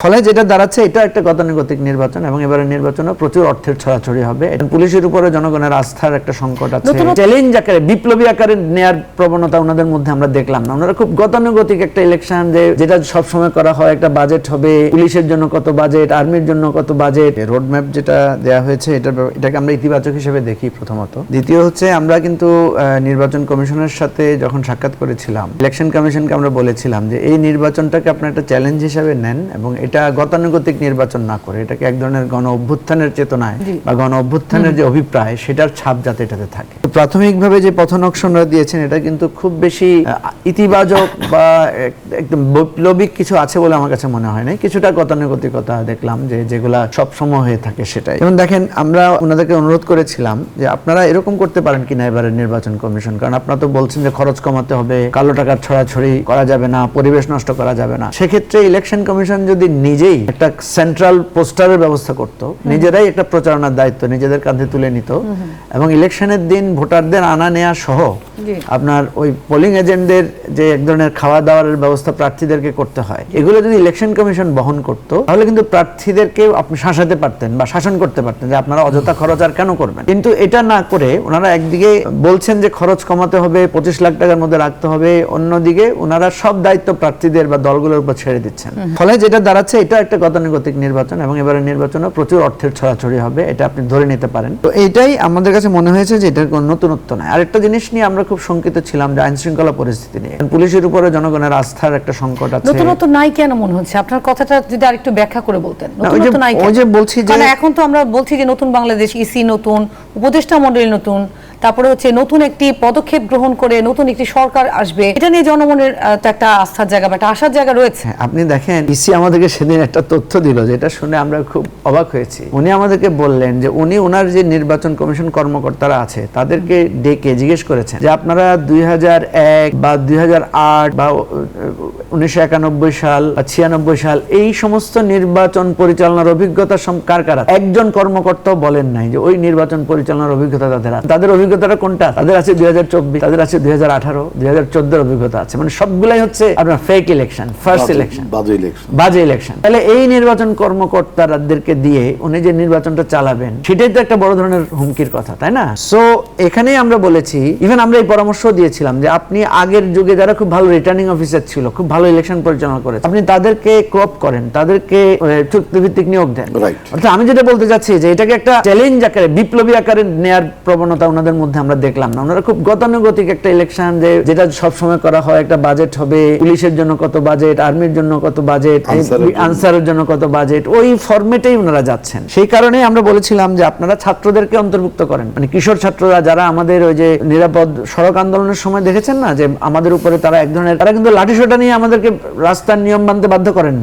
ফলে যেটা দাঁড়াচ্ছে এটা একটা গতানুগতিক নির্বাচন এবং এবারে নির্বাচনে প্রচুর অর্থের ছড়াছড়ি হবে। এটা পুলিশের উপরে জনগণের আস্থার একটা সংকট আছে। চ্যালেঞ্জ আকারে বিপ্লবী আকারে নেয়ার প্রবণতা ওনাদের মধ্যে আমরা দেখলাম না। ওনারা খুব গতানুগতিক একটা ইলেকশন যেটা সব সময় করা হয়, একটা বাজেট হবে, পুলিশের জন্য কত বাজেট, আর্মির জন্য কত বাজেট, রোড ম্যাপ যেটা দেয়া হয়েছে এটাকে আমরা ইতিবাচক হিসেবে দেখি প্রথমত। দ্বিতীয় হচ্ছে আমরা কিন্তু নির্বাচন কমিশনের সাথে যখন সাক্ষাৎ করেছিলাম, ইলেকশন কমিশনকে আমরা বলেছিলাম যে এই নির্বাচনটাকে আপনারা একটা চ্যালেঞ্জ হিসেবে নেন এবং এটা গতানুগতিক নির্বাচন না করে এটাকে এক ধরনের গণ অভ্যুত্থানের চেতনায় বা গণ অভ্যুত্থানের যে অভিপ্রায় সেটার ছাপ যাতে এটাতে থাকে। প্রাথমিকভাবে যে পথনকশনরা দিয়েছেন এটা কিন্তু খুব বেশি ইতিবাচক বা একদম বৈপ্লবিক কিছু আছে বলে আমার কাছে মনে হয় না। কিছুটা গতানুগতিকতা দেখলাম যেগুলা সবসময় হয়ে থাকে সেটাই। যেমন দেখেন, আমরা ওনাদেরকে অনুরোধ করেছিলাম যে আপনারা এরকম করতে পারেন কিনা এবারের নির্বাচন কমিশন, কারণ আপনারা তো বলছেন যে খরচ কমাতে হবে, কালো টাকার ছড়াছড়ি করা যাবে না, পরিবেশ নষ্ট করা যাবে না। সেক্ষেত্রে ইলেকশন কমিশন যদি নিজেই একটা সেন্ট্রাল পোস্টারের ব্যবস্থা করত, নিজেরাই একটা প্রচারণার দায়িত্ব নিজেদের কাঁধে তুলে নিত এবং ইলেকশনের দিন ভোটারদের আনা নেয়া সহ আপনার ওই পোলিং এজেন্টদের যে এক ধরনের খাওয়া দাওয়ার ব্যবস্থা প্রার্থীদেরকে করতে হয়, এগুলো যদি ইলেকশন কমিশন বহন করত তাহলে কিন্তু প্রার্থীদেরকে আপনি শাসাতে পারতেন বা শাসন করতে পারতেন যে আপনারা অযথা খরচ আর কেন করবেন। কিন্তু এটা না করে ওনারা একদিকে বলছেন যে খরচ কমাতে হবে, 25 লাখ টাকার মধ্যে রাখতে হবে, অন্যদিকে ওনারা সব দায়িত্ব প্রার্থীদের বা দলগুলোর উপর ছেড়ে দিচ্ছেন। ফলে যেটা দাঁড়াচ্ছে এটা একটা গতানুগতিক নির্বাচন এবং এবারে নির্বাচনে প্রচুর অর্থের ছড়াছড়ি হবে, এটা আপনি ধরে নিতে পারেন। তো এইটাই আমাদের কাছে মনে হয়েছে যে এটার কোনো নতুনত্ব নাই। আরেকটা জিনিস নিয়ে আমরা খুব শঙ্কিত ছিলাম যে আইন শৃঙ্খলা পরিস্থিতি নিয়ে পুলিশের উপরে জনগণের আস্থার একটা সংকট আছে। নতুনত্ব নাই কেন মনে হচ্ছে? আপনার কথাটা যদি আরেকটু ব্যাখ্যা করে বলতেন। নতুনত্ব নাই কেন? ওই যে বলছি যে এখন তো আমরা বলছি যে নতুন বাংলাদেশ, ইসি নতুন, উপদেষ্টা মণ্ডলী নতুন, তারপরে হচ্ছে নতুন একটি পদক্ষেপ গ্রহণ করে নতুন একটি সরকার আসবে, এটা নিয়ে জনগণের একটা আস্থার জায়গা বা একটা আশার জায়গা রয়েছে। আপনি দেখেন, ইসি আমাদেরকে সেদিন একটা তথ্য দিল যেটা শুনে আমরা খুব অবাক হয়েছি। উনি আমাদেরকে বললেন যে উনি ওনার যে নির্বাচন কমিশন কর্মকর্তারা আছে তাদেরকে ডেকে জিজ্ঞেস করেছেন যে আপনারা 2001 বা 2008 বা 1991 সাল বা 96 সাল এই সমস্ত নির্বাচন পরিচালনার অভিজ্ঞতা কার কার আছে? একজন কর্মকর্তাও বলেন নাই যে ওই নির্বাচন পরিচালনার অভিজ্ঞতা তাদের অভিজ্ঞতাটা কোনটা? তাদের আছে 2024, তাদের আছে 2018, 2014 অভিজ্ঞতা আছে। মানে সবগুলাই হচ্ছে আপনার ফেক ইলেকশন, ফার্স্ট ইলেকশন, বাজে ইলেকশন। তাহলে এই নির্বাচন কর্মকর্তাদেরকে দিয়ে উনি যে নির্বাচনটা চালাবেন সেটাই তো একটা বড় ধরনের হুমকির কথা, তাই না? সো এখানেই আমরা বলেছি, ইভেন আমরা এই পরামর্শ দিয়েছিলাম যে আপনি আগের যুগে যারা খুব ভালো রিটার্নিং অফিসার ছিল, খুব ভালো ইলেকশন পরিচালনা করেছে, আপনি তাদেরকে ক্রপ করেন, তাদেরকে চুক্তিভিত্তিক নিয়োগ দেন। অর্থাৎ আমি যেটা বলতে চাচ্ছি যে এটাকে একটা চ্যালেঞ্জ আকারে বিপ্লবী আকারে নেয়ার প্রবণতা ওনাদের মধ্যে আমরা দেখলাম না। ওনারা খুব গতানুগতিক একটা ইলেকশন যেটা সব সময় করা হয়, একটা বাজেট হবে, পুলিশের জন্য কত বাজেট, আর্মির জন্য কত বাজেট, আনসারের জন্য কত বাজেট, ওই ফরম্যাটেই ওনারা যাচ্ছেন। সেই কারণেই আমরা বলেছিলাম যে আপনারা ছাত্রদেরকে অন্তর্ভুক্ত করেন, মানে কিশোর ছাত্ররা যারা আমাদের ওই যে নিরাপদ সড়ক আন্দোলনের সময় দেখেছেন না যে আমাদের উপরে তারা এক ধরনের, তারা কিন্তু লাঠিসোঁটা নিয়ে আমাদেরকে রাস্তার নিয়ম মানতে বাধ্য করেন না।